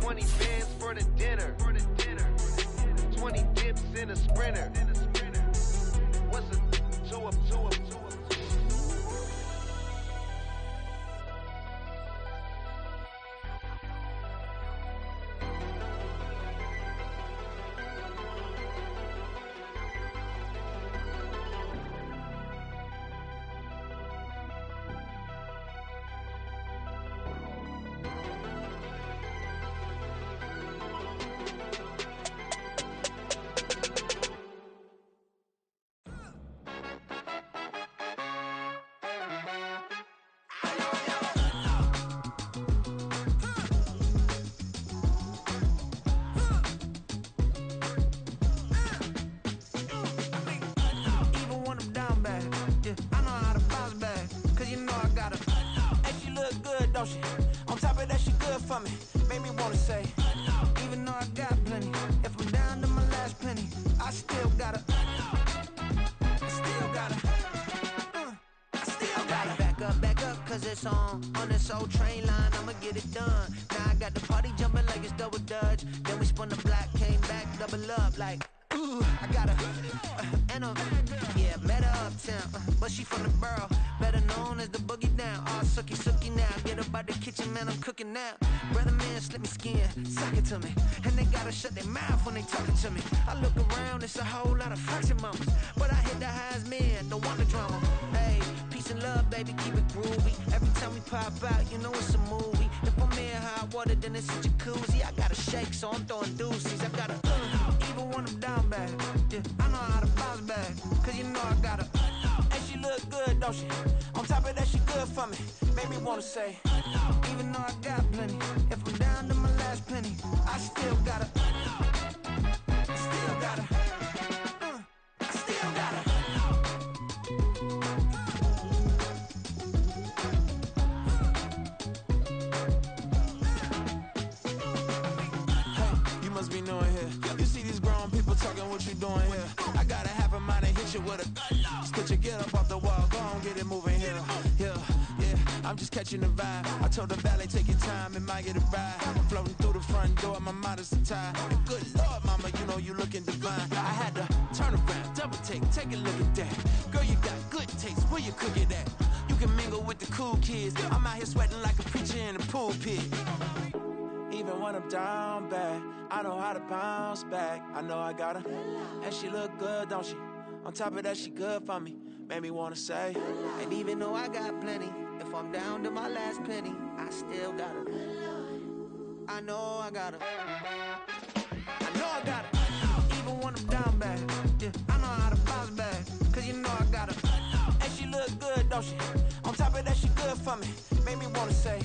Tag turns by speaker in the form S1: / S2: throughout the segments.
S1: 20 bands for the dinner. 20 dips in a sprinter. What's a to a
S2: On top of that, she good for me. Made me wanna say, even though I got plenty, if I'm down to my last penny, I still gotta back up, cause it's on this old train line, I'ma get it done. Now I got the party jumping like it's double dutch. Then we spun the block, came back, double up like, ooh, I got yeah, met her uptown, but she from the borough, better known as the boogie down. All sookie now, get up out the kitchen, man, I'm cooking now. Brother man, slip me skin, suck it to me, and they gotta shut their mouth when they talking to me. I look around, it's a whole lot of fraction mamas, but I hit the highs, man, don't want the drama. Hey, peace and love, baby, keep it groovy. Every time we pop out, you know it's a movie. If I'm in hot water, then it's a jacuzzi. I gotta shake, so I'm throwing deuces. I gotta even when I'm down bad, yeah, I know how to bounce back, cause you know I gotta and she look good, don't she? On top of that, she good for me. Made me wanna say, even though I got plenty, if I'm down to my last penny, I still gotta must be knowing here. You see these grown people talking, what you doing here? I got a half a mind to hit you with a Could you get up off the wall, go on, get it moving here. Yeah, I'm just catching the vibe. I told the valet, take your time, it might get a ride. Floating through the front door, my mind is a tie. And good Lord, mama, you know you looking divine. I had to turn around, double take a look at that. Girl, you got good taste, where you cook it at? You can mingle with the cool kids. I'm out here sweating like a preacher in a pulpit. Even when I'm down bad, I know how to bounce back. I know I got her, and she look good, don't she? On top of that, she good for me. Made me wanna say, and even though I got plenty, if I'm down to my last penny, I still got her. I know I got her. I know I got her. Even when I'm down bad, yeah, I know how to bounce back, cause you know I got her. And she look good, don't she? On top of that, she good for me. Made me wanna say,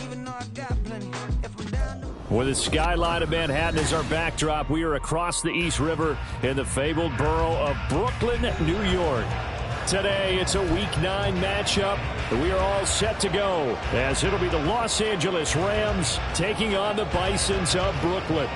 S2: even though I got plenty, if I'm down to
S3: with the skyline of Manhattan as our backdrop, we are across the East River in the fabled borough of Brooklyn, New York. Today, it's a Week 9 matchup. We are all set to go as it'll be the Los Angeles Rams taking on the Bisons of Brooklyn.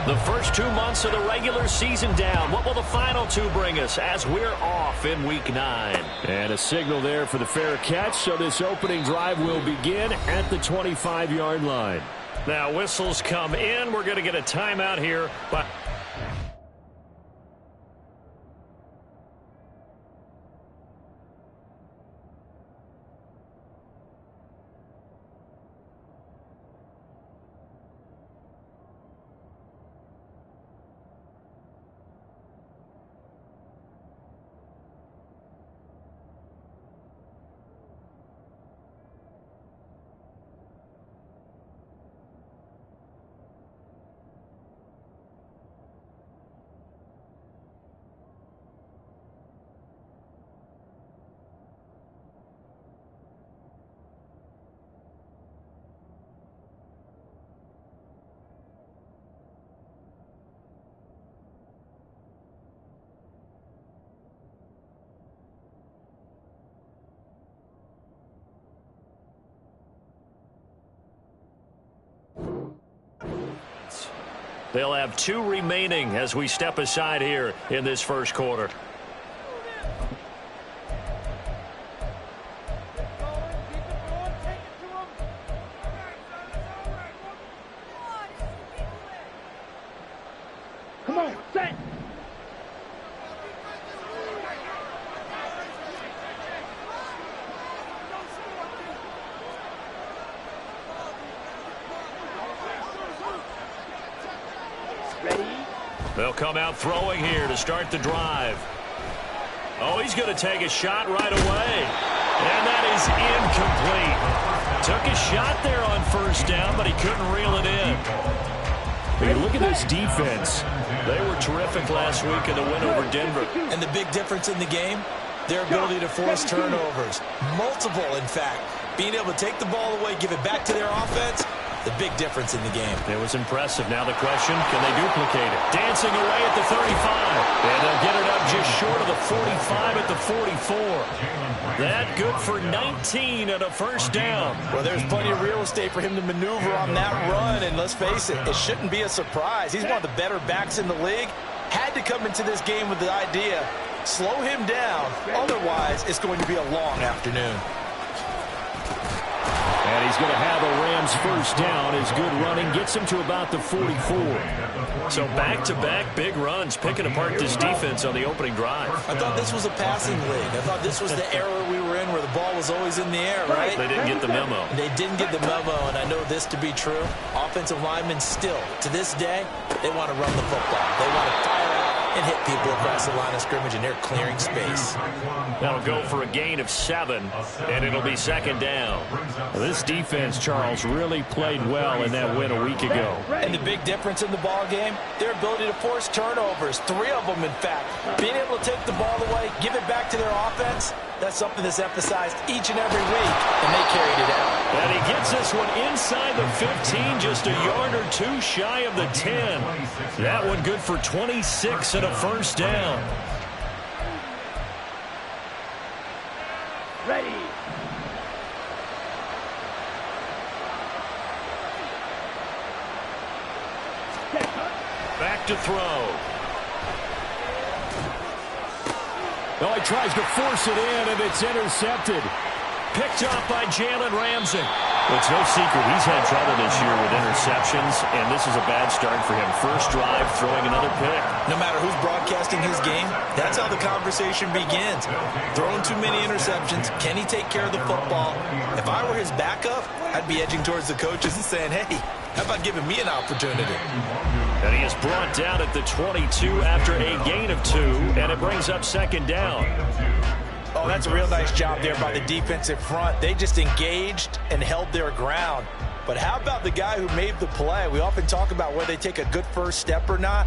S3: The first 2 months of the regular season down. What will the final 2 bring us as we're off in Week 9? And a signal there for the fair catch, so this opening drive will begin at the 25-yard line. Now whistles come in. We're going to get a timeout here. But They'll have 2 remaining as we step aside here in this first quarter.
S4: Come on, set.
S3: They'll come out throwing here to start the drive. Oh, he's going to take a shot right away. And that is incomplete. Took a shot there on first down, but he couldn't reel it in.
S5: Hey, look at this defense. They were terrific last week in the win over Denver.
S2: And the big difference in the game, their ability to force turnovers. Multiple, in fact. Being able to take the ball away, give it back to their offense, the big difference in the game.
S3: It was impressive. Now the question, can they duplicate it? Dancing away at the 35. And they'll get it up just short of the 45 at the 44. That good for 19 and a first down.
S2: Well, there's plenty of real estate for him to maneuver on that run. And let's face it, it shouldn't be a surprise. He's one of the better backs in the league. Had to come into this game with the idea, slow him down. Otherwise, it's going to be a long afternoon.
S3: And he's going to have a Rams first down. His good running gets him to about the 44. So back-to-back big runs, picking apart this defense on the opening drive.
S2: I thought this was a passing league. I thought this was the era we were in where the ball was always in the air, right?
S3: They didn't get the memo.
S2: They didn't get the memo, and I know this to be true. Offensive linemen still, to this day, they want to run the football. They want to fire out and hit people across the line of scrimmage, and they're clearing space.
S3: That'll go for a gain of 7, and it'll be second down. This defense, Charles, really played well in that win a week ago.
S2: And the big difference in the ball game, their ability to force turnovers, 3 of them, in fact. Being able to take the ball away, give it back to their offense, that's something that's emphasized each and every week, and they carried it out.
S3: And he gets this one inside the 15, just a yard or 2 shy of the 10. That one good for 26 and a first down.
S4: Ready.
S3: Back to throw. Oh, he tries to force it in, and it's intercepted. Picked off by Jalen Ramsey. Well, it's no secret he's had trouble this year with interceptions, and this is a bad start for him. First drive, throwing another pick.
S2: No matter who's broadcasting his game, that's how the conversation begins. Throwing too many interceptions. Can he take care of the football? If I were his backup, I'd be edging towards the coaches and saying, hey, how about giving me an opportunity?
S3: And he is brought down at the 22 after a gain of 2, and it brings up second down.
S2: Oh, that's a real nice job there by the defensive front. They just engaged and held their ground. But how about the guy who made the play? We often talk about whether they take a good first step or not.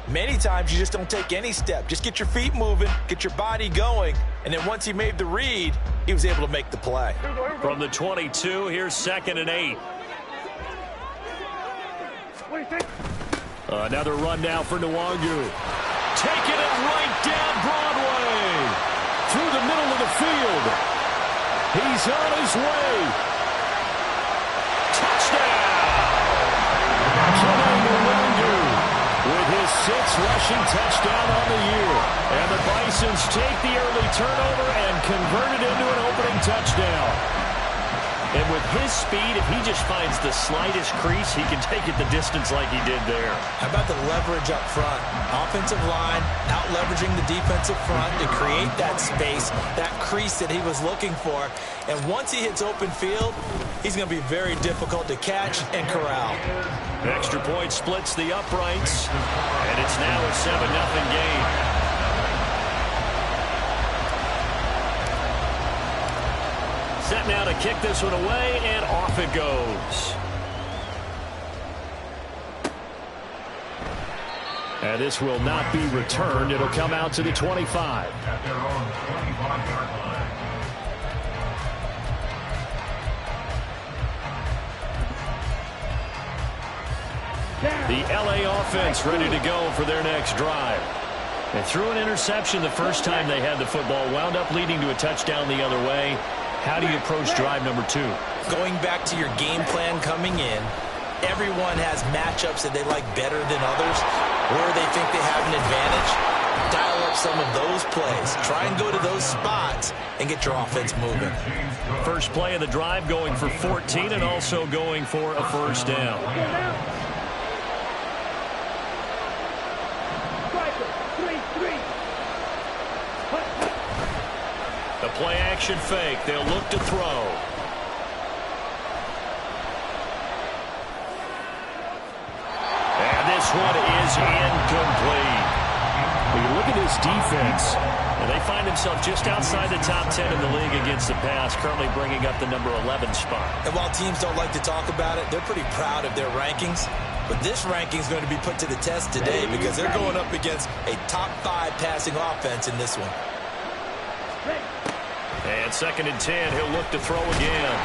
S2: Many times you just don't take any step. Just get your feet moving, get your body going, and then once he made the read, he was able to make the play.
S3: From the 22, here's 2nd and 8. Another run now for Nwangu. Taking it right down Broadway. Through the middle of the field. He's on his way. Touchdown! Kene Nwangu with his 6th rushing touchdown on the year. And the Bisons take the early turnover and convert it into an opening touchdown. And with his speed, if he just finds the slightest crease, he can take it the distance like he did there.
S2: How about the leverage up front? Offensive line out-leveraging the defensive front to create that space, that crease that he was looking for. And once he hits open field, he's going to be very difficult to catch and corral.
S3: Extra point splits the uprights, and it's now a 7-0 game. Set now to kick this one away, and off it goes. And this will not be returned. It'll come out to the 25.
S6: At their own 25-yard line.
S3: The LA offense ready to go for their next drive. They threw an interception the first time they had the football, wound up leading to a touchdown the other way. How do you approach drive number 2?
S2: Going back to your game plan coming in,
S4: everyone has matchups that they like better than others, where they think they have an advantage. Dial up some of those plays. Try and go to those spots and get your offense moving.
S5: First play of the drive going for 14 and also going for a first down. The play action fake. They'll look to throw. And this one is incomplete.
S3: When you look at this defense,
S5: And they find themselves just outside the top 10 in the league against the pass, currently bringing up the number 11 spot.
S4: And while teams don't like to talk about it, they're pretty proud of their rankings. But this ranking is going to be put to the test today because they're going up against a top 5 passing offense in this one.
S5: And 2nd and 10, he'll look to throw again.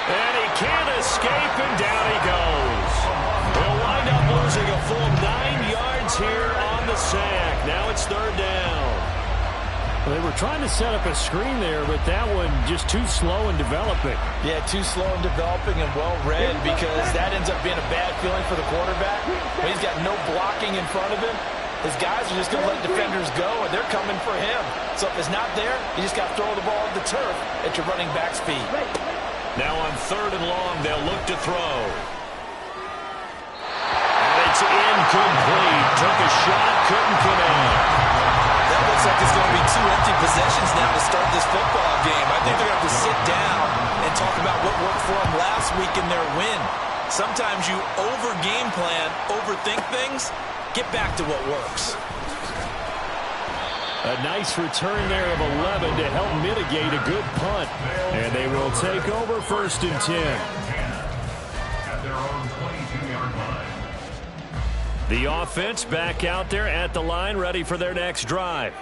S5: And he can't escape, and down he goes. He'll wind up losing a full 9 yards here on the sack. Now it's 3rd down.
S3: Well, they were trying to set up a screen there, but that one just too slow in developing.
S4: Yeah, too slow in developing and well-read because that ends up being a bad feeling for the quarterback. When he's got no blocking in front of him, his guys are just going to let defenders go, and they're coming for him. So if it's not there, you just got to throw the ball at the turf at your running back's feet.
S5: Now on 3rd and long, they'll look to throw. And it's incomplete. Took a shot, couldn't connect.
S4: That looks like it's going to be 2 empty possessions now to start this football game. I think they're going to have to sit down and talk about what worked for them last week in their win. Sometimes you over-game plan, overthink things. Get back to what works.
S3: A nice return there of 11 to help mitigate a good punt. And they will take over 1st and 10.
S6: At their own 22-yard line.
S5: The offense back out there at the line, ready for their next drive.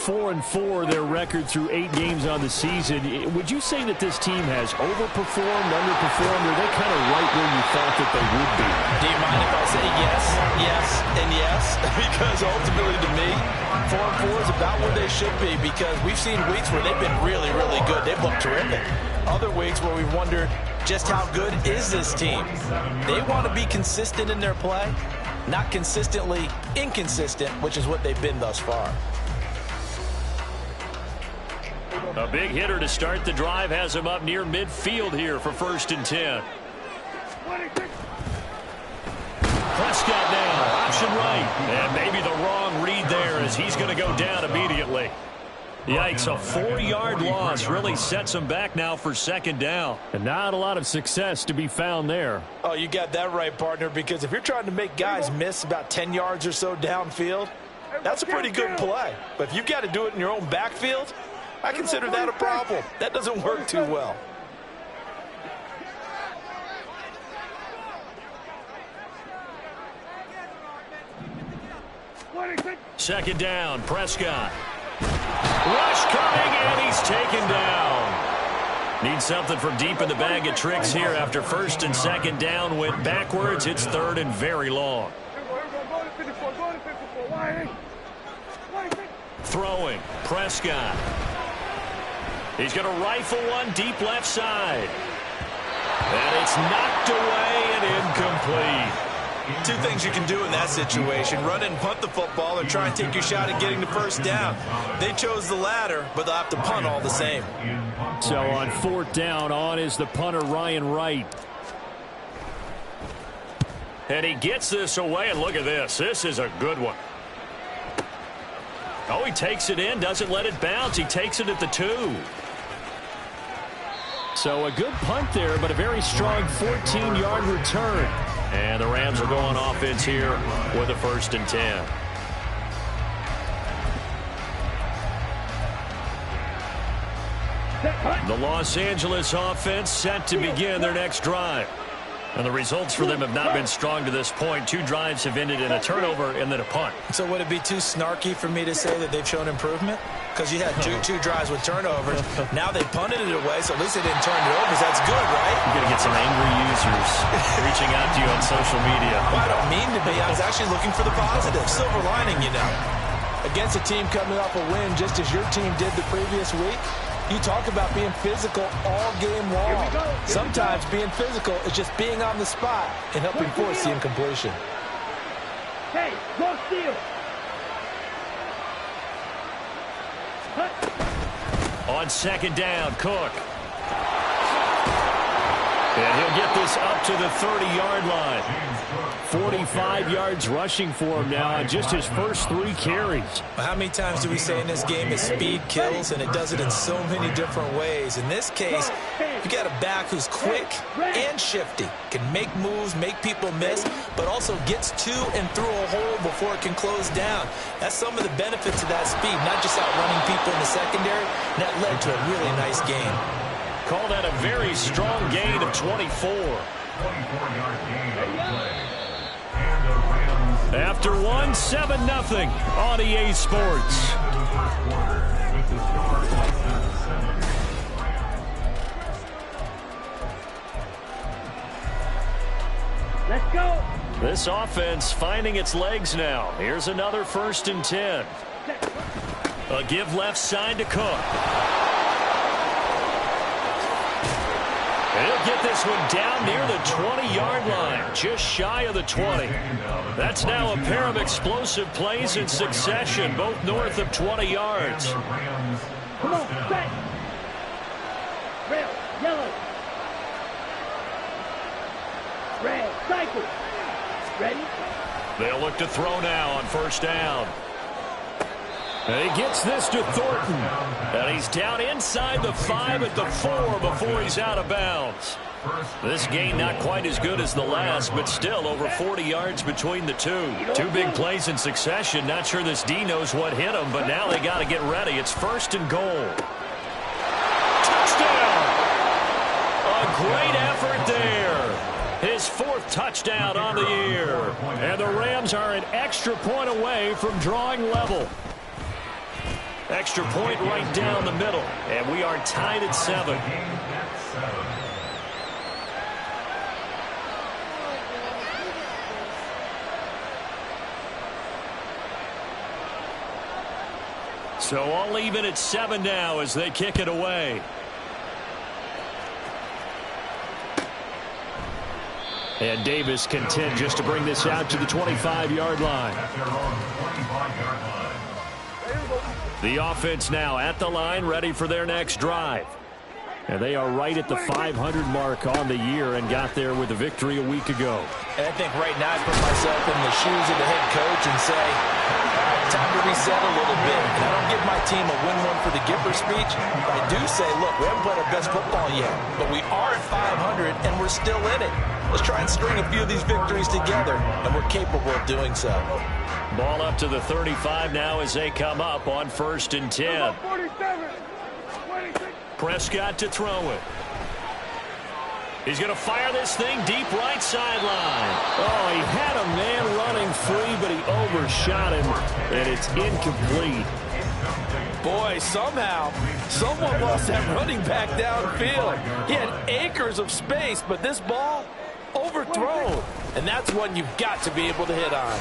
S3: 4-4 their record through 8 games on the season. Would you say that this team has overperformed, underperformed, or are they kind of right where you thought that they would be?
S4: Do you mind if I say yes, yes, and yes? Because ultimately to me, 4-4 is about where they should be because we've seen weeks where they've been really, really good. They've looked terrific. Other weeks where we've wondered just how good is this team. They want to be consistent in their play, not consistently inconsistent, which is what they've been thus far.
S5: A big hitter to start the drive has him up near midfield here for 1st and 10. Prescott now, option right. And maybe the wrong read there as he's going to go down immediately. Yikes, a 4-yard loss really sets him back now for 2nd down.
S3: And not a lot of success to be found there.
S4: Oh, you got that right, partner, because if you're trying to make guys miss about 10 yards or so downfield, that's a pretty good play. But if you've got to do it in your own backfield, I consider that a problem. That doesn't work too well.
S5: Second down, Prescott. Rush coming, and he's taken down. Need something from deep in the bag of tricks here after 1st and 2nd down went backwards. It's 3rd and very long. Throwing, Prescott. He's going to rifle one deep left side. And it's knocked away and incomplete.
S4: 2 things you can do in that situation. Run and punt the football or try and take your shot at getting the 1st down. They chose the latter, but they'll have to punt all the same.
S3: So on 4th down, on is the punter, Ryan Wright.
S5: And he gets this away, and look at this. This is a good one. Oh, he takes it in, doesn't let it bounce. He takes it at the 2.
S3: So a good punt there, but a very strong 14-yard return.
S5: And the Rams will go on offense here with a 1st and 10. The Los Angeles offense set to begin their next drive. And the results for them have not been strong to this point. 2 drives have ended in a turnover and then a punt.
S4: So would it be too snarky for me to say that they've shown improvement? Because you had two drives with turnovers. Now they punted it away, so at least they didn't turn it over. So that's good, right?
S5: You're going to get some angry users reaching out to you on social media.
S4: Well, I don't mean to be. I was actually looking for the positive. Silver lining, you know. Against a team coming off a win just as your team did the previous week, You talk about being physical all game long. Sometimes being physical is just being on the spot and helping force the incompletion.
S7: Hey, go steal.
S5: On second down, Cook. And he'll get this up to the 30-yard line. 45 yards rushing for him now on just his first 3 carries.
S4: How many times do we say in this game that speed kills, and it does it in so many different ways? In this case, you got a back who's quick and shifty, can make moves, make people miss, but also gets to and through a hole before it can close down. That's some of the benefits of that speed, not just outrunning people in the secondary. And that led to a really nice game.
S5: Call that a very strong gain of 24.
S6: 24-yard gain on the play.
S5: After 1, 7-0 on EA Sports.
S7: Let's go.
S5: This offense finding its legs now. Here's another 1st and 10. A give left side to Cook. And he'll get this one down near the 20-yard line, just shy of the 20. That's now a pair of explosive plays in succession, both north of 20 yards.
S7: Come on, set. Red, yellow. Red, cycle. Ready?
S5: They'll look to throw now on 1st down. And he gets this to Thornton. And he's down inside the 5 at the 4 before he's out of bounds. This gain not quite as good as the last, but still over 40 yards between the two. 2 big plays in succession. Not sure this D knows what hit him, but now they got to get ready. It's 1st and goal. Touchdown! A great effort there. His 4th touchdown on the year. And the Rams are an extra point away from drawing level. Extra point right down the middle. And we are tied at 7. So all even at 7 now as they kick it away. And Davis content just to bring this out to the 25-yard line. The offense now at the line, ready for their next drive. And they are right at the 500 mark on the year and got there with a victory a week ago.
S4: And I think right now I put myself in the shoes of the head coach and say, all right, time to reset a little bit. And I don't give my team a win one for the Gipper speech, but I do say, look, we haven't played our best football yet, but we are at 500 and we're still in it. Let's try and string a few of these victories together, and we're capable of doing so.
S5: Ball up to the 35 now as they come up on 1st and 10. Prescott to throw it. He's going to fire this thing deep right sideline. Oh, he had a man running free, but he overshot him, and it's incomplete.
S4: Boy, somehow, someone lost that running back downfield. He had acres of space, but this ball overthrown. And that's one you've got to be able to hit on.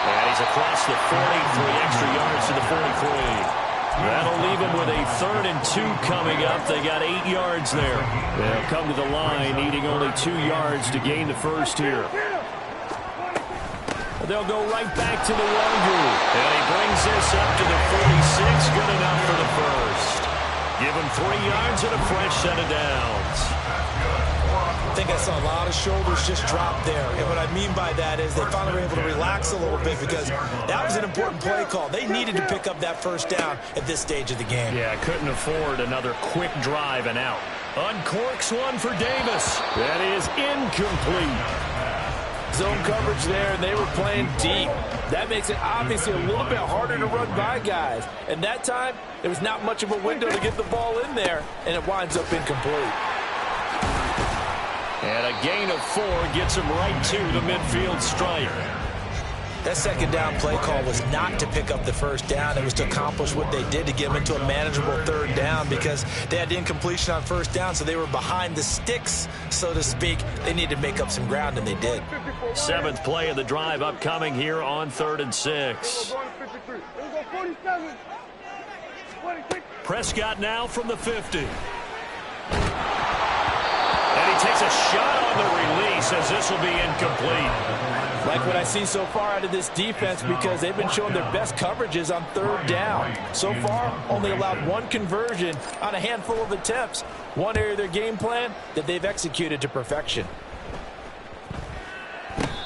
S5: And he's across the 40, 3 extra yards to the 43. That'll leave him with a 3rd and 2 coming up. They got 8 yards there. They'll come to the line, needing only 2 yards to gain the first here. They'll go right back to the one group. And he brings this up to the 46. Good enough for the first. Give him 3 yards and a fresh set of downs.
S4: I think I saw a lot of shoulders just drop there. And what I mean by that is they finally were able to relax a little bit because that was an important play call. They needed to pick up that first down at this stage of the game.
S5: Yeah, couldn't afford another quick drive and out. Uncorks one for Davis. That is incomplete.
S4: Zone coverage there, and they were playing deep. That makes it obviously a little bit harder to run by guys. And that time, there was not much of a window to get the ball in there, and it winds up incomplete.
S5: And a gain of 4 gets him right to the midfield stripe.
S4: That second down play call was not to pick up the first down. It was to accomplish what they did to get them into a manageable 3rd down because they had incompletion on 1st down, so they were behind the sticks, so to speak. They needed to make up some ground, and they did.
S5: 7th play of the drive upcoming here on 3rd and 6. Prescott now from the 50. And he takes a shot on the release as this will be incomplete.
S4: Like what I see so far out of this defense, because they've been showing their best coverages on third down. So far, only allowed one conversion on a handful of attempts. One area of their game plan that they've executed to perfection.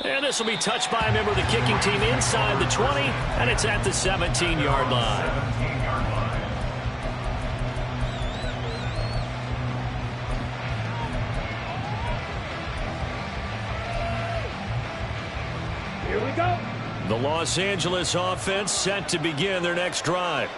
S5: And this will be touched by a member of the kicking team inside the 20, and it's at the 17-yard line.
S7: Here we go.
S5: The Los Angeles offense set to begin their next drive.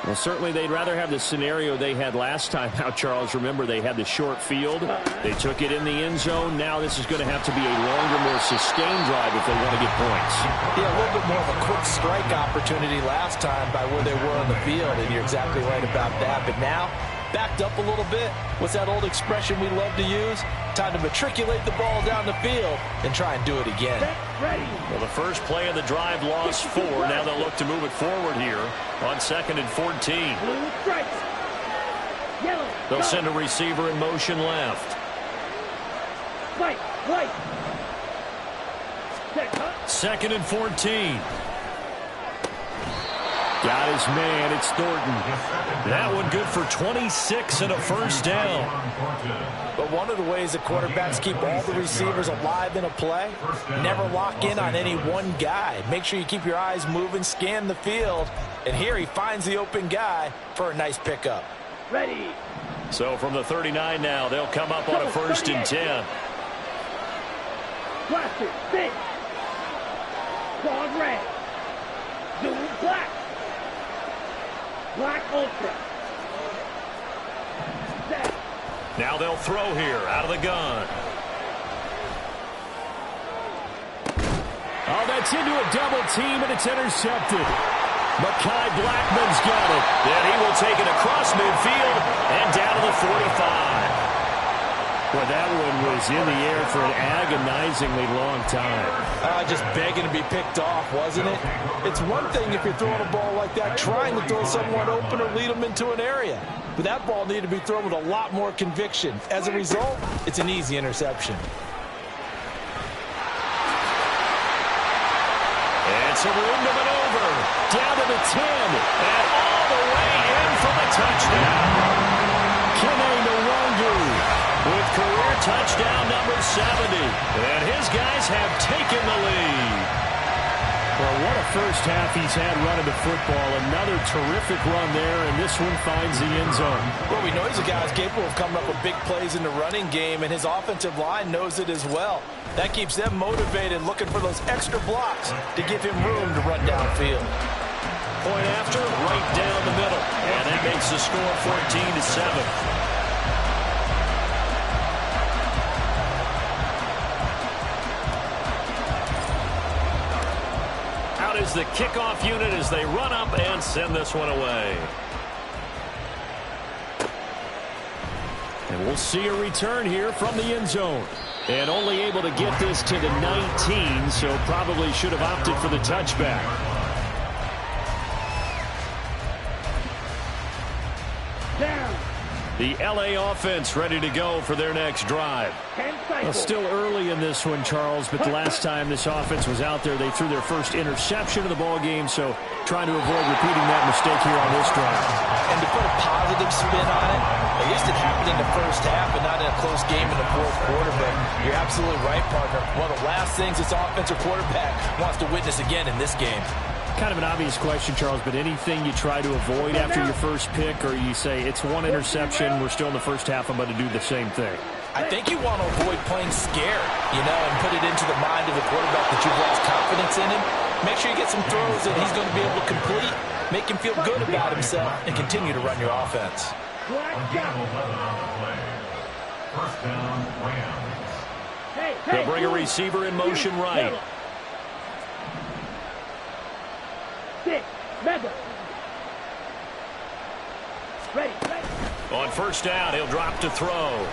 S3: Well, certainly they'd rather have the scenario they had last time out, Charles. Remember, they had the short field. They took it in the end zone. Now this is going to have to be a longer, more sustained drive if they want to get points.
S4: Yeah, a little bit more of a quick strike opportunity last time by where they were on the field, and you're exactly right about that. But now, backed up a little bit. What's that old expression we love to use? Time to matriculate the ball down the field and try and do it again.
S7: Ready.
S5: Well, the first play of the drive lost 4. Now they'll look to move it forward here on 2nd and 14.
S7: Blue stripes. Yellow.
S5: They'll send a receiver in motion left.
S7: White. White. Set, huh?
S5: 2nd and 14.
S3: Got his man. It's Thornton.
S5: That one good for 26 and a first down.
S4: But one of the ways that quarterbacks keep all the receivers alive in a play, never lock in on any one guy. Make sure you keep your eyes moving, scan the field, and here he finds the open guy for a nice pickup.
S7: Ready.
S5: So from the 39 now, they'll come up on a 1st and 10.
S7: Blaster. Big. Quad red. Dual black. Black Ultra. Set.
S5: Now they'll throw here out of the gun.
S3: Oh, that's into a double team, and it's intercepted. Mekhi Blackman's got it.
S5: Then he will take it across midfield and down to the 45.
S3: Well, that one was in the air for an agonizingly long time.
S4: Just begging to be picked off, wasn't it? It's one thing if you're throwing a ball like that, trying to throw someone open or lead them into an area. But that ball needed to be thrown with a lot more conviction. As a result, it's an easy interception.
S5: It's a room to maneuver. Down to the 10. And all the way in for the touchdown. Kene Nwangwu with career touchdown number 70. And his guys have taken the lead.
S3: Well, what a first half he's had running the football. Another terrific run there, and this one finds the end zone.
S4: Well, we know he's a guy who's capable of coming up with big plays in the running game, and his offensive line knows it as well. That keeps them motivated, looking for those extra blocks to give him room to run downfield.
S5: Point after, right down the middle. And that makes the score 14-7. Is the kickoff unit as they run up and send this one away.
S3: And we'll see a return here from the end zone. And only able to get this to the 19, so probably should have opted for the touchback.
S7: Down.
S5: The LA offense ready to go for their next drive.
S3: Well, still early in this one, Charles, but the last time this offense was out there, they threw their first interception of the ball game, so trying to avoid repeating that mistake here on this drive.
S4: And to put a positive spin on it, at least it happened in the first half and not in a close game in the fourth quarter, but you're absolutely right, partner. One of the last things this offensive quarterback wants to witness again in this game.
S3: Kind of an obvious question, Charles, but anything you try to avoid after your first pick, or you say it's one interception, we're still in the first half, I'm going to do the same thing?
S4: I think you want to avoid playing scared, and put it into the mind of the quarterback that you've lost confidence in him. Make sure you get some throws that he's going to be able to complete, make him feel good about himself, and continue to run your offense.
S6: First down, Rams.
S5: They'll bring a receiver in motion right.
S7: Six. Mega. Ready.
S5: On first down, he'll drop to throw.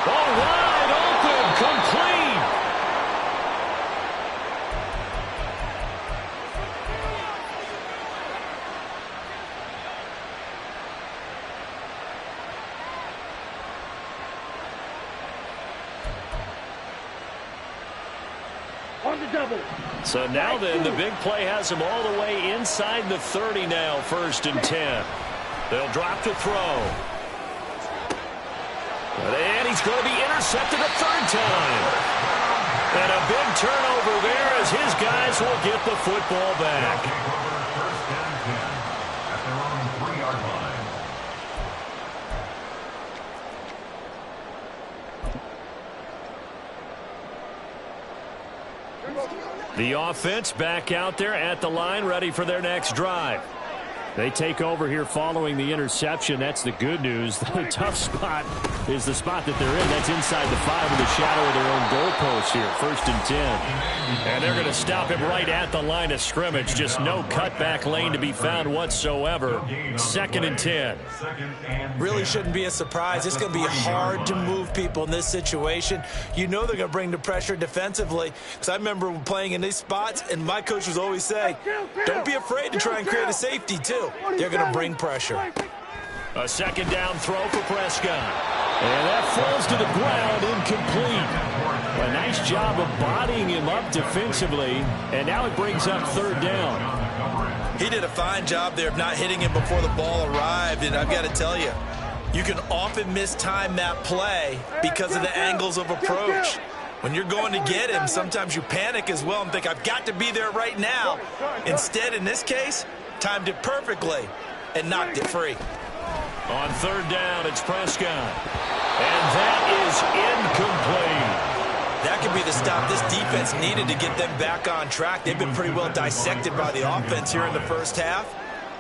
S5: Oh, wide open, complete.
S7: On the double.
S3: So now then, the big play has him all the way inside the 30 now, 1st and 10. They'll drop to throw. And he's going to be intercepted a 3rd time. And a big turnover there as his guys will get the football back.
S6: First and 10 at their own 3-yard line.
S3: The offense back out there at the line, ready for their next drive. They take over here following the interception. That's the good news. The tough spot is the spot that they're in. That's inside the 5 in the shadow of their own goalpost here. 1st and 10. And they're going to stop him right at the line of scrimmage. Just no cutback lane to be found whatsoever. 2nd and 10.
S4: Really shouldn't be a surprise. It's going to be hard to move people in this situation. You know they're going to bring the pressure defensively. Because I remember playing in these spots, and my coach was always saying, don't be afraid to try and create a safety, too. They're going to bring pressure.
S3: A 2nd down throw for Prescott. And that falls to the ground, incomplete. A nice job of bodying him up defensively, and now it brings up 3rd down.
S4: He did a fine job there of not hitting him before the ball arrived, and I've got to tell you, you can often mistime that play because of the angles of approach. When you're going to get him, sometimes you panic as well and think, I've got to be there right now. Instead, in this case, timed it perfectly and knocked it free.
S3: On 3rd down, it's Prescott. And that is incomplete.
S4: That could be the stop this defense needed to get them back on track. They've been pretty well dissected by the offense here in the 1st half.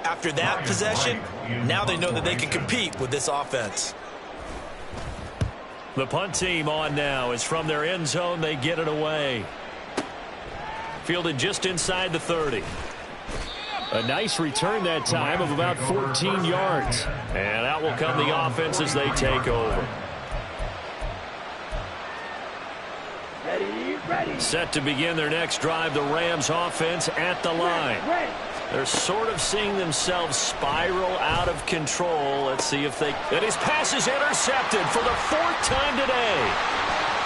S4: After that possession, now they know that they can compete with this offense.
S3: The punt team on now is from their end zone. They get it away. Fielded just inside the 30. A nice return that time of about 14 yards. And out will come the offense as they take over.
S7: Ready.
S3: Set to begin their next drive, the Rams offense at the line. They're sort of seeing themselves spiral out of control. Let's see if they... And his pass is intercepted for the 4th time today.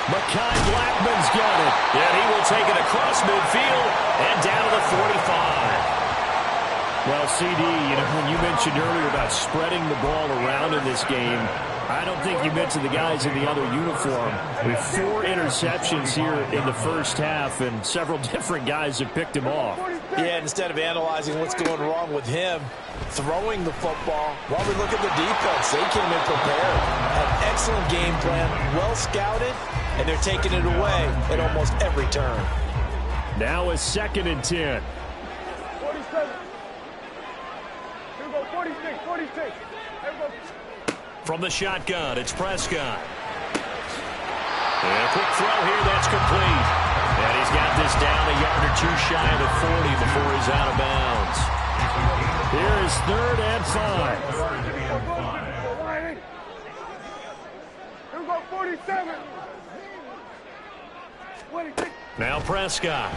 S3: Mekhi Blackman's got it. And he will take it across midfield and down to the 45. Well, CD, when you mentioned earlier about spreading the ball around in this game, I don't think you mentioned the guys in the other uniform. With 4 interceptions here in the 1st half, and several different guys have picked him off.
S4: Yeah, instead of analyzing what's going wrong with him, throwing the football, while we look at the defense, they came in prepared. An excellent game plan, well scouted, and they're taking it away at almost every turn.
S3: Now a 2nd and 10.
S7: 47. Here we go, 46.
S3: From the shotgun, it's Prescott. And a quick throw here, that's complete. And he's got this down a yard or 2 shy of the 40 before he's out of bounds. Here is 3rd and 5.
S7: Here we go, 47.
S3: Now Prescott.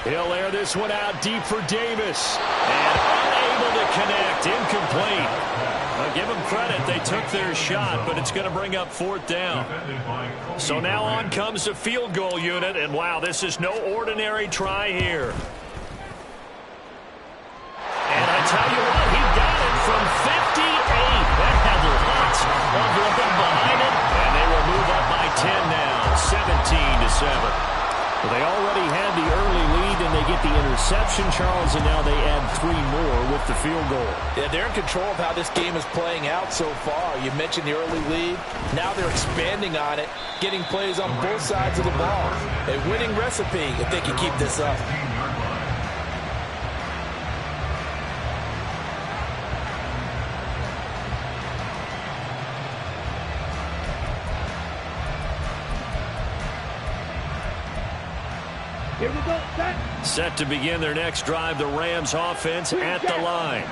S3: He'll air this one out deep for Davis. And unable to connect, incomplete. Well, give them credit. They took their shot, but it's going to bring up 4th down. So now on comes the field goal unit, and wow, this is no ordinary try here. And I tell you what, he got it from 58. That had lots of room behind it, and they will move up by 10 now, 17-7. Well, they already had the early lead, and they get the interception, Charles, and now they add 3 more with the field goal.
S4: Yeah, they're in control of how this game is playing out so far. You mentioned the early lead. Now they're expanding on it, getting plays on both sides of the ball. A winning recipe if they can keep this up.
S7: Here we go,
S3: set to begin their next drive, the Rams offense at the line.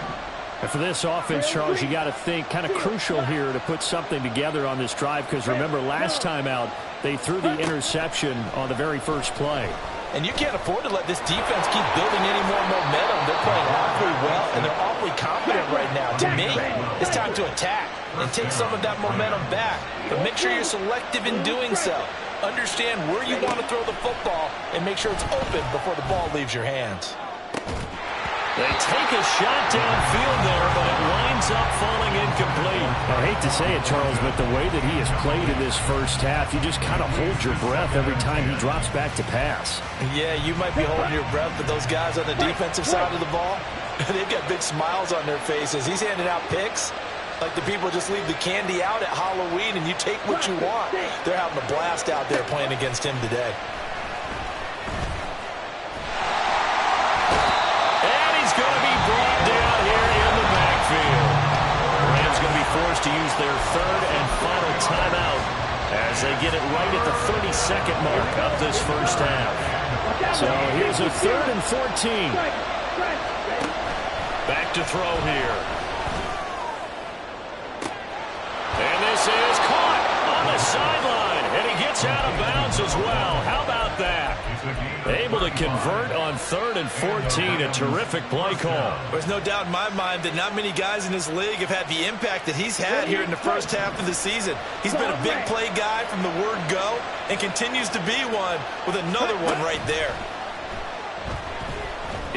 S3: And for this offense, Charles, you got to think kind of crucial here to put something together on this drive, because remember last time out, they threw the interception on the very first play.
S4: And you can't afford to let this defense keep building any more momentum. They're playing awfully well, and they're awfully confident right now. To me, it's time to attack and take some of that momentum back. But make sure you're selective in doing so. Understand where you want to throw the football and make sure it's open before the ball leaves your hands.
S5: They take a shot downfield there, but it winds up falling incomplete.
S3: I hate to say it, Charles, but the way that he has played in this first half, you just kind of hold your breath every time he drops back to pass.
S4: Yeah, you might be holding your breath, but those guys on the defensive side of the ball, they've got big smiles on their faces. He's handing out picks like the people just leave the candy out at Halloween and you take what you want. They're having a blast out there playing against him today.
S5: Going to be brought down here in the backfield. The Rams going to be forced to use their third and final timeout as they get it right at the 30-second mark of this first half.
S3: So here's a 3rd and 14.
S5: Back to throw here. And this is caught on the sideline, and he gets out of bounds as well. How about that? Able to convert on 3rd and 14, a terrific play call.
S4: There's no doubt in my mind that not many guys in this league have had the impact that he's had here in the first half of the season. He's been a big play guy from the word go and continues to be one with another one right there.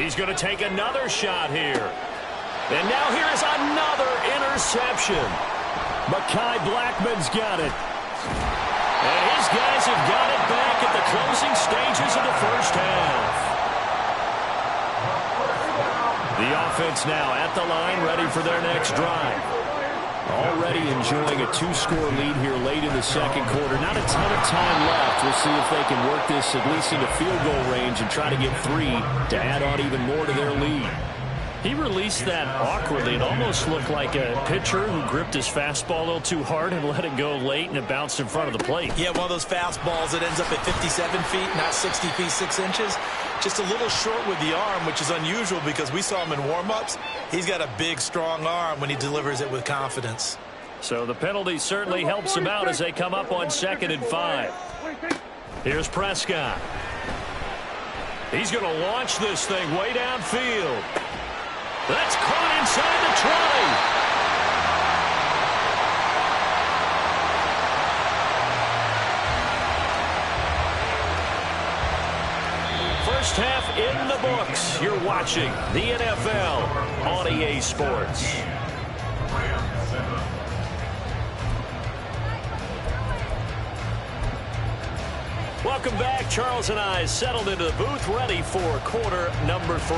S5: He's going to take another shot here. And now here is another interception. Mekhi Blackmon's got it. And his guys have got it back at the closing stages of the first half. The offense now at the line, ready for their next drive. Already enjoying a 2-score lead here late in the second quarter. Not a ton of time left. We'll see if they can work this at least into field goal range and try to get 3 to add on even more to their lead. He released that awkwardly. It almost looked like a pitcher who gripped his fastball a little too hard and let it go late, and it bounced in front of the plate.
S4: Yeah, one of those fastballs that ends up at 57 feet, not 60 feet, 6 inches. Just a little short with the arm, which is unusual because we saw him in warm-ups. He's got a big, strong arm when he delivers it with confidence.
S5: So the penalty certainly helps him out as they come up on 2nd and 5. Here's Prescott. He's going to launch this thing way downfield. That's caught inside the 20. First half in the books. You're watching the NFL on EA Sports. Welcome back. Charles and I settled into the booth, ready for quarter number 3.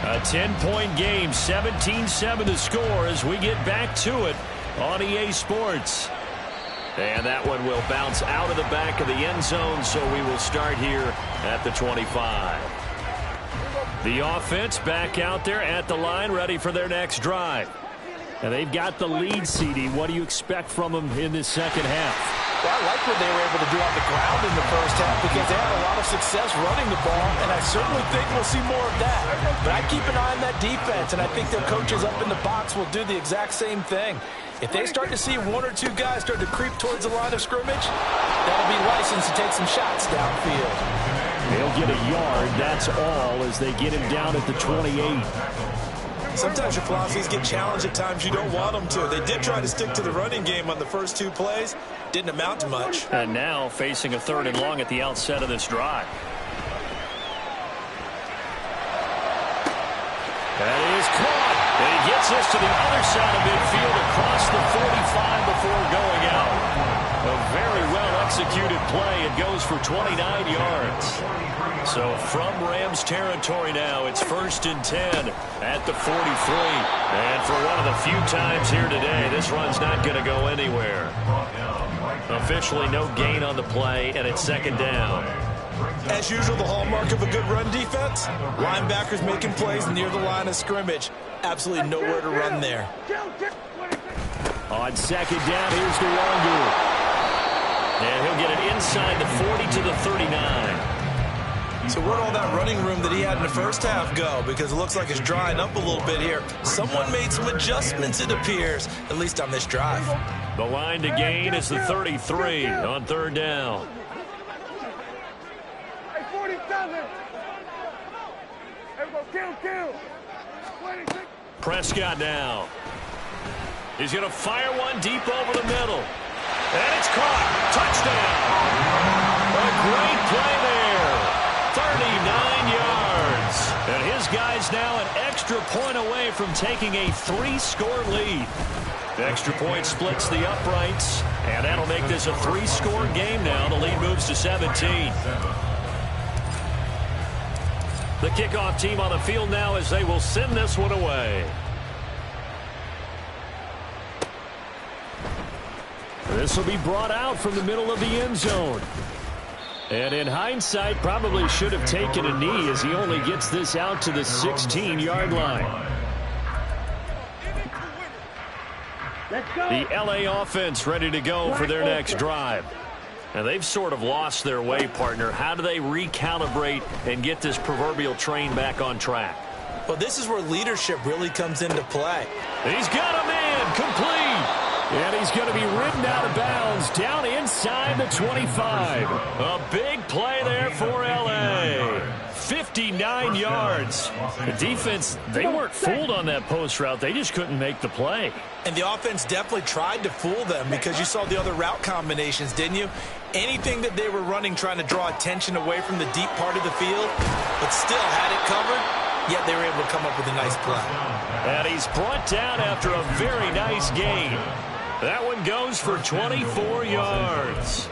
S5: A 10-point game, 17-7 the score as we get back to it on EA Sports. And that one will bounce out of the back of the end zone, so we will start here at the 25. The offense back out there at the line, ready for their next drive. And they've got the lead, CD. What do you expect from them in this second half?
S4: Well, I like what they were able to do on the ground in the first half because they had a lot of success running the ball, and I certainly think we'll see more of that. But I keep an eye on that defense, and I think their coaches up in the box will do the exact same thing. If they start to see 1 or 2 guys start to creep towards the line of scrimmage, that'll be licensed to take some shots downfield.
S3: They'll get a yard, that's all, as they get him down at the 28.
S4: Sometimes your philosophies get challenged at times you don't want them to. They did try to stick to the running game on the first 2 plays. Didn't amount to much.
S5: And now facing a 3rd and long at the outset of this drive. That is caught. And he gets this to the other side of midfield across the 45 before going out. A very well-executed play. It goes for 29 yards. So from Rams territory now, it's 1st and 10 at the 43. And for one of the few times here today, this run's not going to go anywhere. Officially no gain on the play, and it's 2nd down.
S4: As usual, the hallmark of a good run defense, linebackers making plays near the line of scrimmage. Absolutely nowhere to run there.
S3: On 2nd down, here's DeWandu.
S5: And he'll get it inside the 40 to the 39.
S4: So where'd all that running room that he had in the first half go? Because it looks like it's drying up a little bit here. Someone made some adjustments, it appears, at least on this drive.
S5: The line to gain is the 33 on 3rd down.
S7: 47. Here we go. Kill. 26.
S5: Prescott now. He's going to fire one deep over the middle. And it's caught. Touchdown. A great play there. 39 yards. And his guy's now an extra point away from taking a 3-score lead. The extra point splits the uprights, and that'll make this a 3-score game now. The lead moves to 17. The kickoff team on the field now as they will send this one away.
S3: This will be brought out from the middle of the end zone. And in hindsight, probably should have taken a knee as he only gets this out to the 16-yard line. The LA offense ready to go for their next drive. And they've sort of lost their way, partner. How do they recalibrate and get this proverbial train back on track?
S4: Well, this is where leadership really comes into play.
S3: He's got a man complete. And he's going to be ridden out of bounds down inside the 25.
S5: A big play there for L.A. 59 yards.
S3: The defense, they weren't fooled on that post route. They just couldn't make the play.
S4: And the offense definitely tried to fool them because you saw the other route combinations, didn't you? Anything that they were running trying to draw attention away from the deep part of the field, but still had it covered, yet they were able to come up with a nice play.
S5: And he's brought down after a very nice gain. That one goes for 24 yards.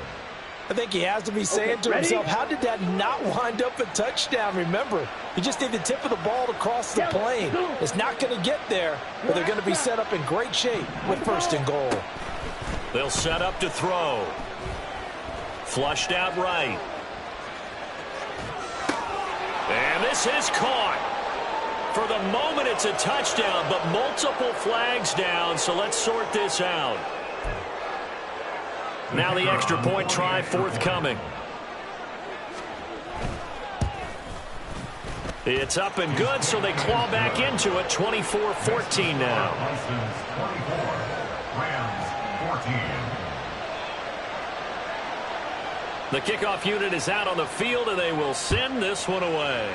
S4: I think he has to be saying to himself, how did that not wind up a touchdown? Remember, you just need the tip of the ball to cross the plane. It's not going to get there, but they're going to be set up in great shape with 1st and goal.
S5: They'll set up to throw. Flushed out right. And this is caught. For the moment, it's a touchdown, but multiple flags down, so let's sort this out. Now the extra point try forthcoming. It's up and good, so they claw back into it. 24-14 now. The kickoff unit is out on the field, and they will send this one away.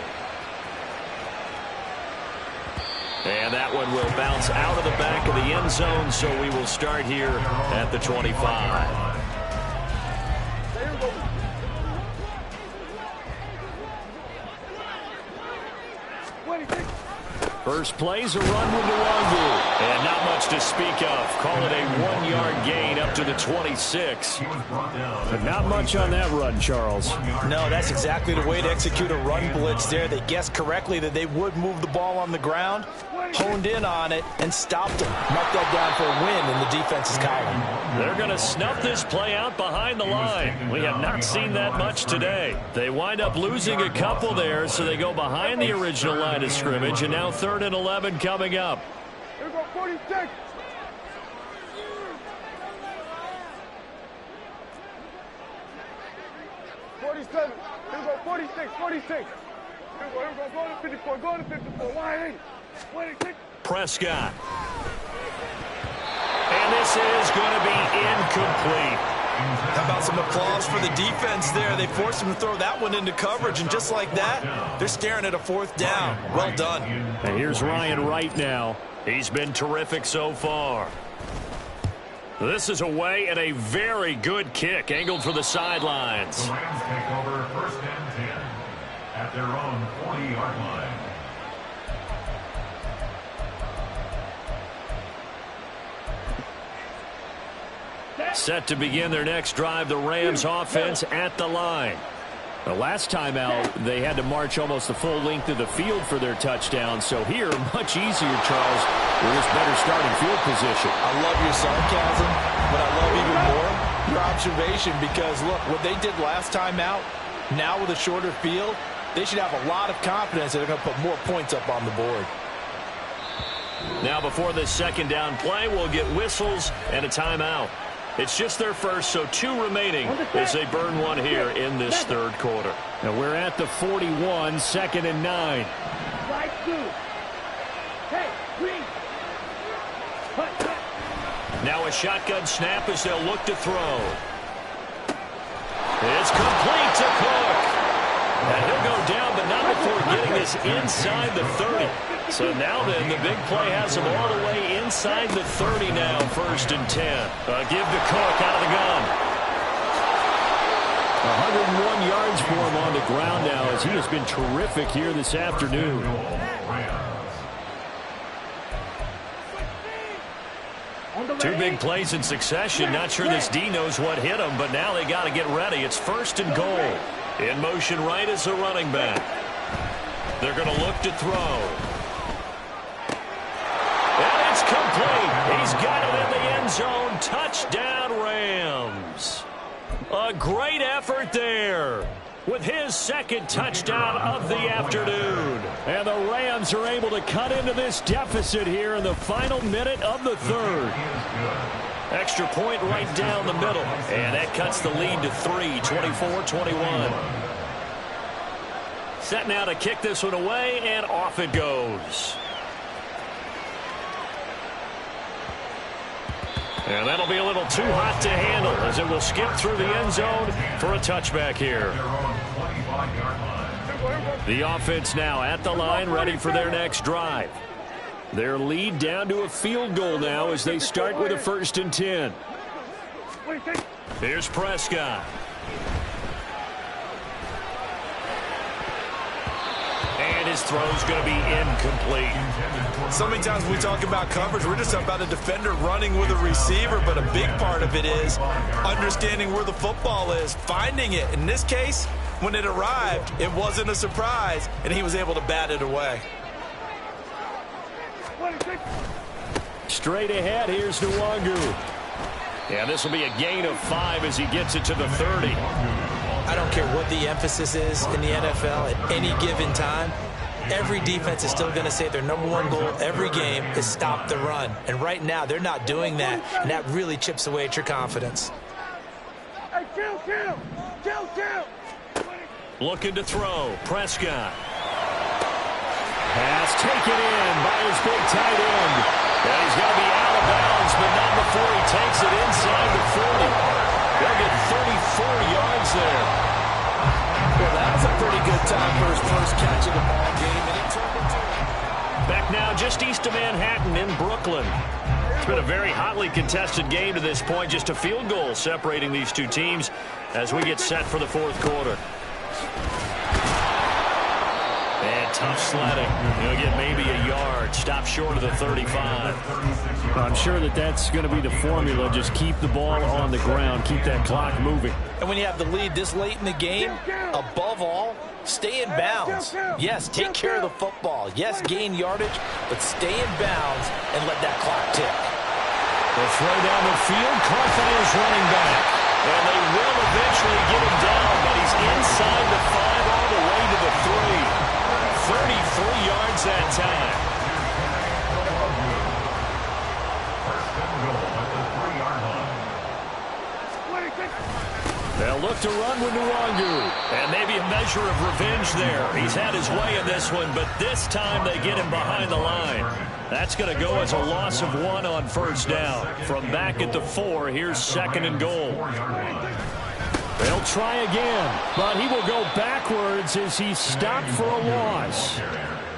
S5: And that one will bounce out of the back of the end zone, so we will start here at the 25.
S3: First play's a run with Nwangu.
S5: And not much to speak of. Call it a 1-yard gain up to the 26.
S3: But not much on that run, Charles.
S4: No, that's exactly the way to execute a run blitz there. They guessed correctly that they would move the ball on the ground, honed in on it, and stopped them. Mark that down for a win in the defense's column.
S5: They're going to snuff this play out behind the line. We have not seen that much today. They wind up losing a couple there, so they go behind the original line of scrimmage, and now 3rd and 11 coming up.
S7: Here we go, 46. Here we go, 46. Here we go, go to 54, go to 54, line 26.
S5: Prescott. And this is going to be incomplete.
S4: How about some applause for the defense there? They forced him to throw that one into coverage, and just like that, they're staring at a 4th down. Well done.
S3: And here's Ryan Wright now.
S5: He's been terrific so far. This is away and a very good kick, angled for the sidelines.
S6: The Rams take over 1st and 10 at their own 40-yard line.
S5: Set to begin their next drive, the Rams offense at the line.
S3: The last time out, they had to march almost the full length of the field for their touchdown. So here, much easier, Charles, with this better starting field position.
S4: I love your sarcasm, but I love even more your observation because, look, what they did last time out, now with a shorter field, they should have a lot of confidence that they're going to put more points up on the board.
S5: Now before this 2nd down play, we'll get whistles and a timeout. It's just their first, so 2 remaining as they burn one here in this 3rd quarter.
S3: Now we're at the 41, 2nd and 9.
S7: Right, 2. Hey, 3.
S5: Now a shotgun snap as they'll look to throw. It's complete to Cook. And he'll go down, but not before getting this inside the 30. So now then, the big play has him all the way inside the 30 now, 1st and 10. Give to Cook out of the gun.
S3: 101 yards for him on the ground now as he has been terrific here this afternoon.
S5: Two big plays in succession. Not sure this D knows what hit him, but now they got to get ready. It's 1st and goal. In motion right is the running back. They're going to look to throw. And it's complete. He's got it in the end zone. Touchdown, Rams. A great effort there with his 2nd touchdown of the afternoon.
S3: And the Rams are able to cut into this deficit here in the final minute of the 3rd.
S5: Extra point right down the middle. And that cuts the lead to 3, 24-21. Set now to kick this one away, and off it goes. And that'll be a little too hot to handle as it will skip through the end zone for a touchback here. The offense now at the line, ready for their next drive. Their lead down to a field goal now as they start with a 1st and 10. Here's Prescott. And his throw's going to be incomplete.
S4: So many times when we talk about coverage, we're just talking about a defender running with a receiver, but a big part of it is understanding where the football is, finding it. In this case, when it arrived, it wasn't a surprise, and he was able to bat it away.
S3: Straight ahead, here's Nwangu.
S5: Yeah, this will be a gain of 5 as he gets it to the 30.
S4: I don't care what the emphasis is in the NFL at any given time. Every defense is still going to say their #1 goal every game is stop the run. And right now, they're not doing that, and that really chips away at your confidence.
S7: Hey, kill.
S5: Looking to throw. Prescott.
S3: Pass taken in by his big tight end.
S5: And he's going to be out of bounds, but not before he takes it inside the 40. They'll get 34 yards there.
S4: Well, that was a pretty good time for his first catch of the ball game, and it turned into it.
S5: Back now just east of Manhattan in Brooklyn. It's been a very hotly contested game to this point. Just a field goal separating these two teams as we get set for the 4th quarter. And tough sledding. He'll get maybe a yard. Stop short of the 35.
S3: I'm sure that's going to be the formula. Just keep the ball on the ground. Keep that clock moving.
S4: And when you have the lead this late in the game, above all, stay in bounds. Yes, take care of the football. Yes, gain yardage, but stay in bounds and let that clock tick.
S5: They'll throw down the field. Carson is running back. And they will eventually get him down, but he's inside the 5 all the way to the 3. 33 yards that time. They'll look to run with Nwangu. And maybe a measure of revenge there. He's had his way in this one, but this time they get him behind the line. That's going to go as a loss of 1 on 1st down. From back at the 4, here's 2nd and goal.
S3: They'll try again, but he will go backwards as he's stopped for a loss.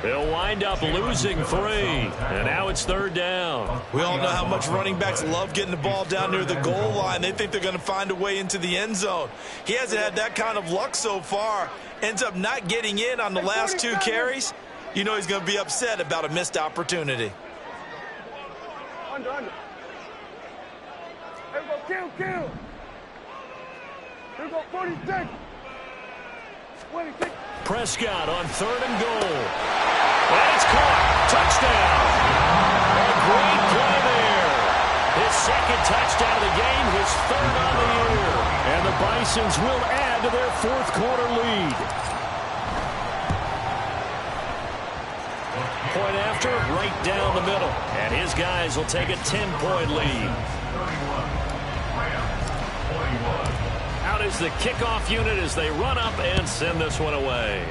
S5: They'll wind up losing 3, and now it's 3rd down.
S4: We all know how much running backs love getting the ball down near the goal line. They think they're going to find a way into the end zone. He hasn't had that kind of luck so far. Ends up not getting in on the last 2 carries. You know he's going to be upset about a missed opportunity.
S7: Under. Here we go, kill. Here we go, 46. 26.
S5: Prescott on 3rd and goal. And it's caught. Touchdown. A great play there. His 2nd touchdown of the game, his 3rd on the year.
S3: And the Bisons will add to their 4th quarter lead.
S5: Point after, right down the middle. And his guys will take a 10-point lead. Out is the kickoff unit as they run up and send this one away.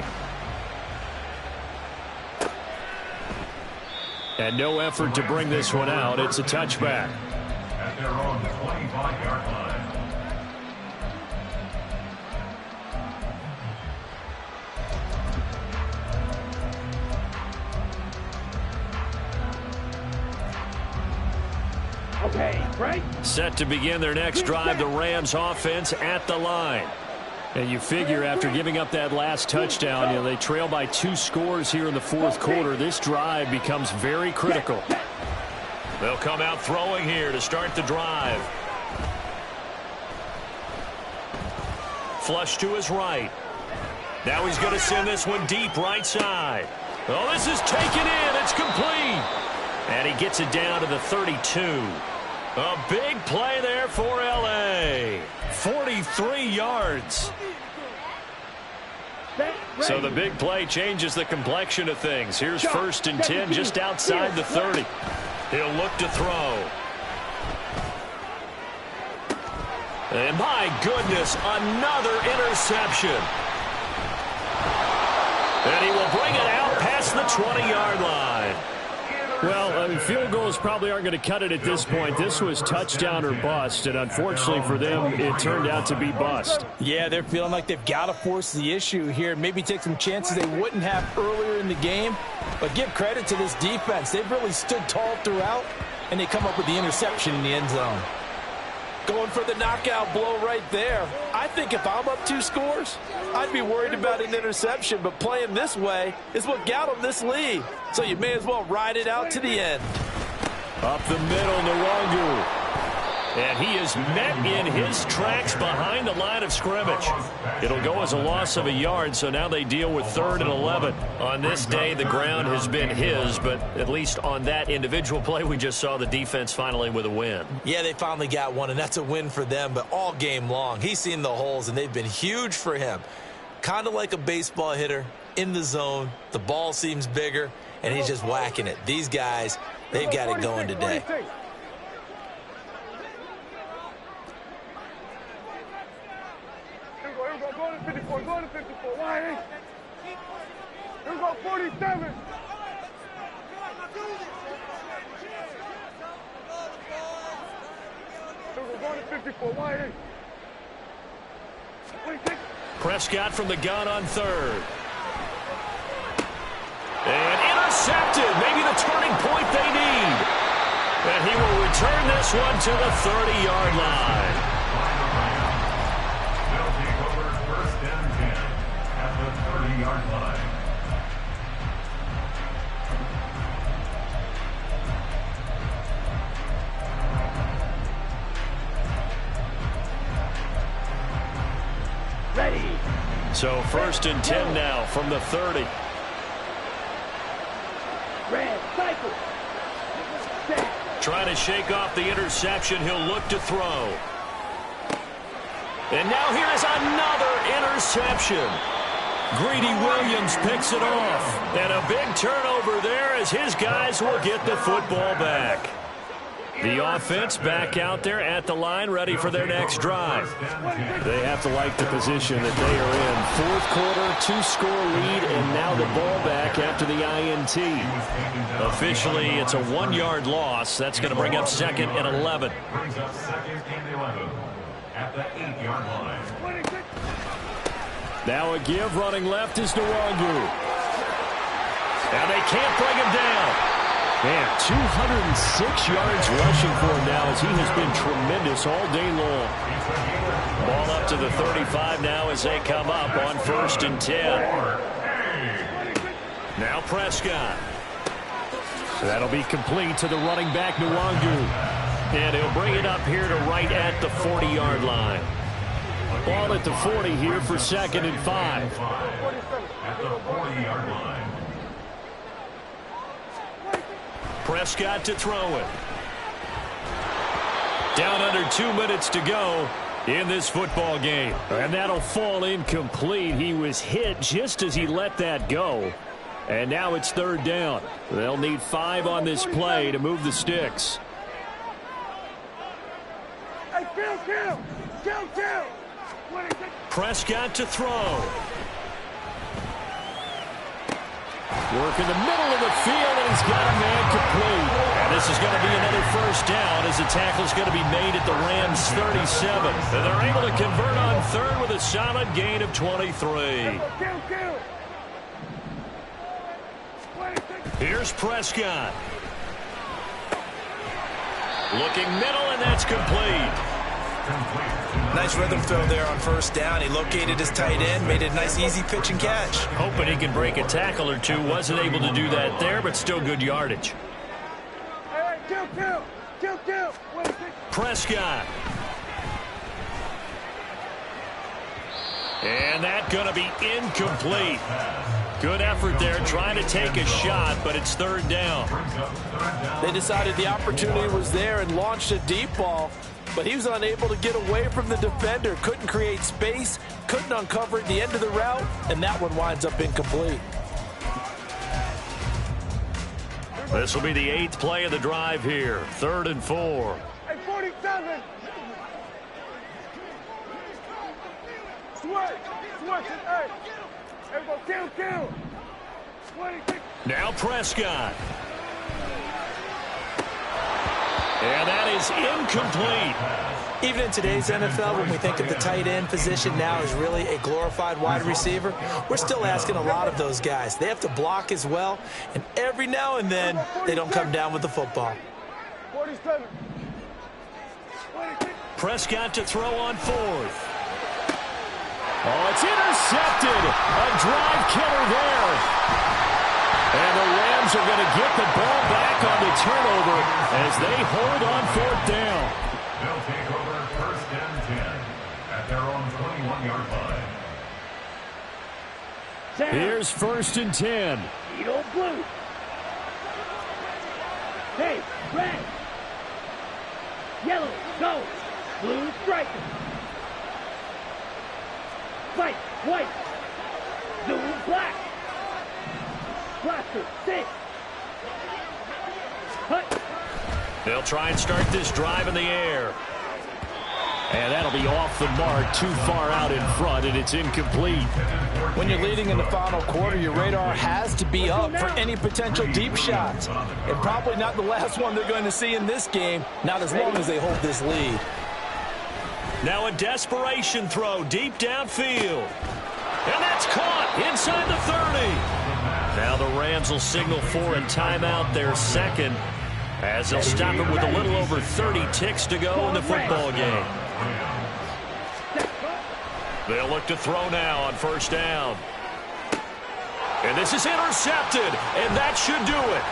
S3: And no effort to bring this one out. It's a touchback.
S6: At their own 25-yard line.
S7: Okay, right?
S3: Set to begin their next drive, the Rams offense at the line. And you figure after giving up that last touchdown, they trail by 2 scores here in the fourth quarter. This drive becomes very critical.
S5: They'll come out throwing here to start the drive. Flush to his right. Now he's going to send this one deep right side. Oh, this is taken in. It's complete. And he gets it down to the 32. A big play there for L.A. 43 yards.
S3: So the big play changes the complexion of things. Here's 1st and 10 just outside the 30.
S5: He'll look to throw. And my goodness, another interception. And he will bring it out past the 20-yard line.
S3: Well, field goals probably aren't going to cut it at this point. This was touchdown or bust, and unfortunately for them, it turned out to be bust.
S4: Yeah, they're feeling like they've got to force the issue here. Maybe take some chances they wouldn't have earlier in the game. But give credit to this defense. They've really stood tall throughout, and they come up with the interception in the end zone. Going for the knockout blow right there. I think if I'm up 2 scores, I'd be worried about an interception, but playing this way is what got them this lead. So you may as well ride it out to the end.
S3: Up the middle, Nwangu.
S5: And he is met in his tracks behind the line of scrimmage. It'll go as a loss of a yard, so now they deal with 3rd and 11. On this day, the ground has been his, but at least on that individual play, we just saw the defense finally with a win.
S4: Yeah, they finally got one, and that's a win for them, but all game long, he's seen the holes, and they've been huge for him. Kind of like a baseball hitter in the zone. The ball seems bigger, and he's just whacking it. These guys, they've got it going today.
S7: Go to 54, go to 54. Why? Here we go, 47. Go to 54. Why?
S5: Prescott from the gun on 3rd. And intercepted. Maybe the turning point they need. And he will return this one to the 30-yard line.
S6: They'll take over 1st and 10 at the 30-yard line.
S7: Ready.
S3: So 1st and 10 now from the 30.
S7: Red, cycle.
S5: Trying to shake off the interception. He'll look to throw. And now here is another interception. Greedy Williams picks it off. And a big turnover there as his guys will get the football back. The offense back out there at the line, ready for their next drive.
S3: They have to like the position that they are in. Fourth quarter, 2-score lead, and now the ball back after the INT.
S5: Officially, it's a 1-yard loss. That's going to bring up 2nd and 11.
S6: Brings up 2nd and 11 at the 8-yard line.
S3: Now a give, running left is Nwangu.
S5: And they can't bring him down.
S3: Man, 206 yards rushing for him now as he has been tremendous all day long.
S5: Ball up to the 35 now as they come up on 1st and 10. Now Prescott.
S3: So that'll be complete to the running back, Nwangu.
S5: And he'll bring it up here to right at the 40-yard line.
S3: Ball at the 40 here for 2nd and 5.
S6: At the 40-yard line.
S5: Prescott to throw it. Down under 2 minutes to go in this football game.
S3: And that'll fall incomplete. He was hit just as he let that go. And now it's 3rd down. They'll need 5 on this play to move the sticks.
S7: Hey, kill.
S5: Prescott to throw.
S3: Work in the middle of the field, and he's got a man complete.
S5: And this is going to be another 1st down as the tackle is going to be made at the Rams 37. And they're able to convert on 3rd with a solid gain of 23.
S7: Kill.
S5: Here's Prescott. Looking middle, and that's complete.
S4: Nice rhythm throw there on first down. He located his tight end, made it a nice easy pitch and catch.
S5: Hoping he can break a tackle or two. Wasn't able to do that there, but still good yardage.
S7: Hey, kill.
S5: Prescott. And that's going to be incomplete. Good effort there, trying to take a shot, but it's third down.
S4: They decided the opportunity was there and launched a deep ball, but he was unable to get away from the defender. Couldn't create space, couldn't uncover at the end of the route, and that one winds up incomplete.
S5: This will be the 8th play of the drive here. 3rd and 4.
S7: Hey, 47. Switch it, hey. Hey, go kill. 26.
S5: Now Prescott. And that is incomplete.
S4: Even in today's NFL, when we think of the tight end position now as really a glorified wide receiver, we're still asking a lot of those guys. They have to block as well, and every now and then, they don't come down with the football.
S7: 47.
S5: Prescott to throw on 4th. Oh, it's intercepted. A drive killer there. And the Rams are going to get the ball back on the turnover as they hold on 4th down.
S6: They'll take over 1st and 10 at their own 21-yard line.
S5: Here's 1st and 10.
S8: Edo blue. Hey, red. Yellow, go. Blue, striker. Fight, white. Blue, black. Blaster, six. Cut.
S5: They'll try and start this drive in the air. And that'll be off the mark, too far out in front, and it's incomplete.
S4: When you're leading in the final quarter, your radar has to be up for any potential deep shots. And probably not the last one they're going to see in this game, not as long as they hold this lead.
S5: Now a desperation throw deep downfield. And that's caught inside the 30. Now the Rams will signal for a timeout, their second, as they'll stop it with a little over 30 ticks to go in the football game. They'll look to throw now on 1st down. And this is intercepted, and that should do it.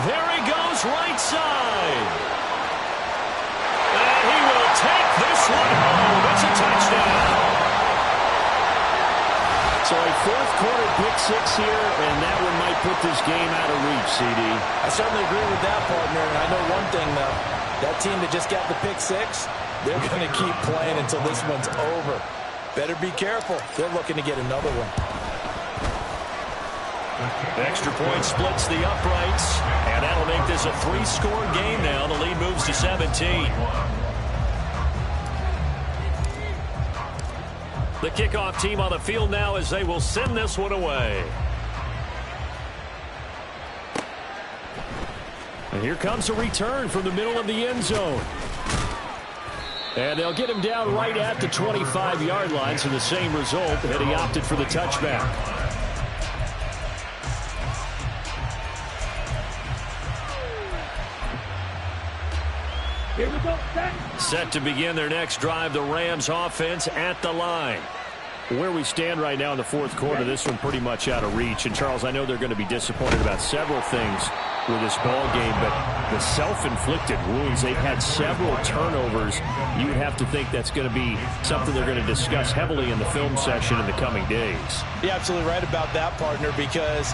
S5: There he goes, right side. And he will take this one home. It's a touchdown. So a 4th quarter pick-6 here, and that one might put this game out of reach, CD.
S4: I certainly agree with that, partner. And I know one thing, though. That team that just got the pick-6, they're going to keep playing until this one's over. Better be careful. They're looking to get another one.
S5: Extra point splits the uprights, and that'll make this a 3-score game now. The lead moves to 17. The kickoff team on the field now as they will send this one away. And here comes a return from the middle of the end zone. And they'll get him down right at the 25-yard line, so the same result, and he opted for the touchback.
S8: Here we go,
S5: Set to begin their next drive, the Rams offense at the line. Where we stand right now in the 4th quarter, this one pretty much out of reach. And, Charles, I know they're going to be disappointed about several things with this ball game, but the self-inflicted wounds, they've had several turnovers. You would have to think that's going to be something they're going to discuss heavily in the film session in the coming days.
S4: You're absolutely right about that, partner, because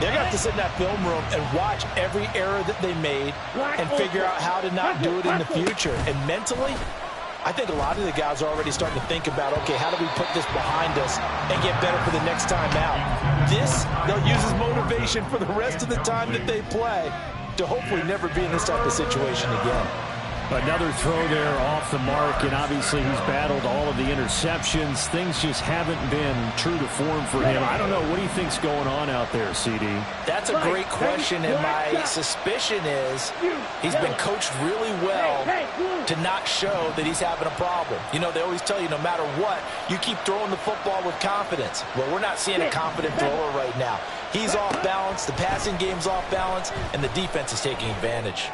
S4: they're going to have to sit in that film room and watch every error that they made and figure out how to not do it in the future. And mentally, I think a lot of the guys are already starting to think about, okay, how do we put this behind us and get better for the next time out? This, they'll use as motivation for the rest of the time that they play to hopefully never be in this type of situation again.
S3: Another throw there off the mark, and obviously he's battled all of the interceptions. Things just haven't been true to form for him. I don't know. What do you think's going on out there, CD?
S4: That's a great question, and my suspicion is he's been coached really well to not show that he's having a problem. You know, they always tell you no matter what, you keep throwing the football with confidence. Well, we're not seeing a confident thrower right now. He's off balance, the passing game's off balance, and the defense is taking advantage.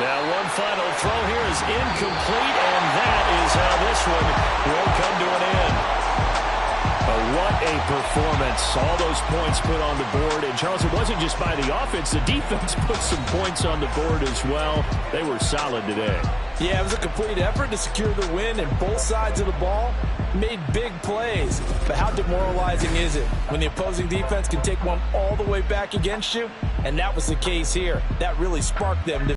S5: Now one final throw here is incomplete, and that is how this one will come to an end. But what a performance. All those points put on the board. And, Charles, it wasn't just by the offense. The defense put some points on the board as well. They were solid today.
S4: Yeah, it was a complete effort to secure the win, and both sides of the ball made big plays. But how demoralizing is it when the opposing defense can take one all the way back against you? And that was the case here. That really sparked them to